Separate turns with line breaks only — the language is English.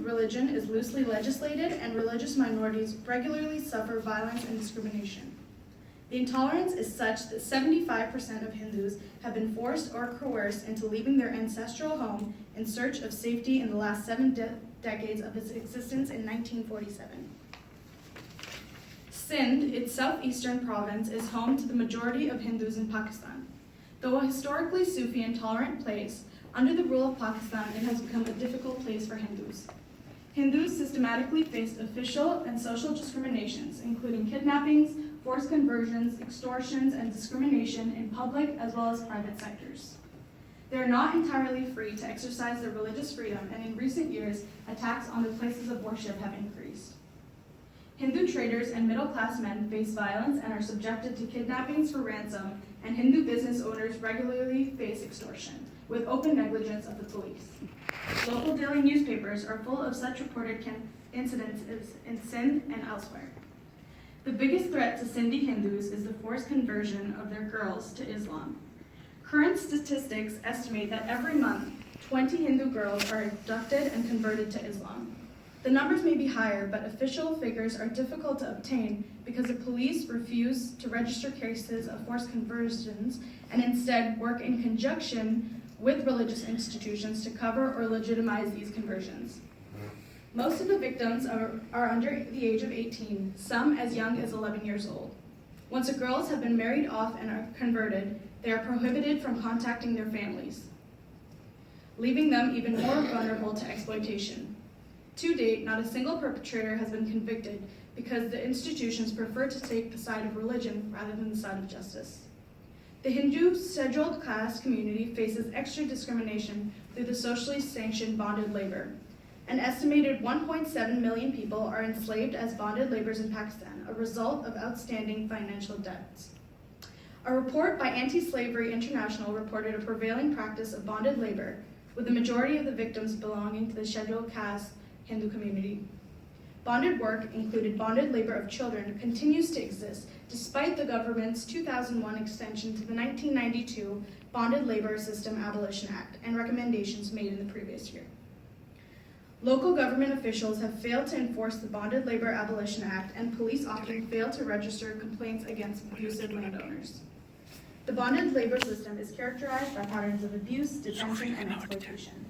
religion is loosely legislated and religious minorities regularly suffer violence and discrimination. The intolerance is such that 75% of Hindus have been forced or coerced into leaving their ancestral home in search of safety in the last 7 decades of its existence in 1947. Sindh, its southeastern province, is home to the majority of Hindus in Pakistan. Though a historically Sufi and tolerant place, under the rule of Pakistan, it has become a difficult place for Hindus. Hindus systematically faced official and social discriminations, including kidnappings, forced conversions, extortions, and discrimination in public as well as private sectors. They are not entirely free to exercise their religious freedom, and in recent years, attacks on their places of worship have increased. Hindu traders and middle-class men face violence and are subjected to kidnappings for ransom, and Hindu business owners regularly face extortion, with open negligence of the police. Local daily newspapers are full of such reported incidents in Sindh and elsewhere. The biggest threat to Sindhi Hindus is the forced conversion of their girls to Islam. Current statistics estimate that every month, 20 Hindu girls are abducted and converted to Islam. The numbers may be higher, but official figures are difficult to obtain because the police refuse to register cases of forced conversions and instead work in conjunction with religious institutions to cover or legitimize these conversions. Most of the victims are under the age of 18, some as young as 11 years old. Once the girls have been married off and are converted, they are prohibited from contacting their families, leaving them even more vulnerable to exploitation. To date, not a single perpetrator has been convicted because the institutions prefer to take the side of religion rather than the side of justice. The Hindu scheduled caste community faces extra discrimination through the socially sanctioned bonded labor. An estimated 1.7 million people are enslaved as bonded laborers in Pakistan, a result of outstanding financial debts. A report by Anti-Slavery International reported a prevailing practice of bonded labor, with the majority of the victims belonging to the scheduled caste Hindu community. Bonded work, included bonded labor of children, continues to exist despite the government's 2001 extension to the 1992 Bonded Labor System Abolition Act and recommendations made in the previous year. Local government officials have failed to enforce the Bonded Labor Abolition Act, and police often fail to register complaints against abusive landowners. The bonded labor system is characterized by patterns of abuse, detention, and exploitation.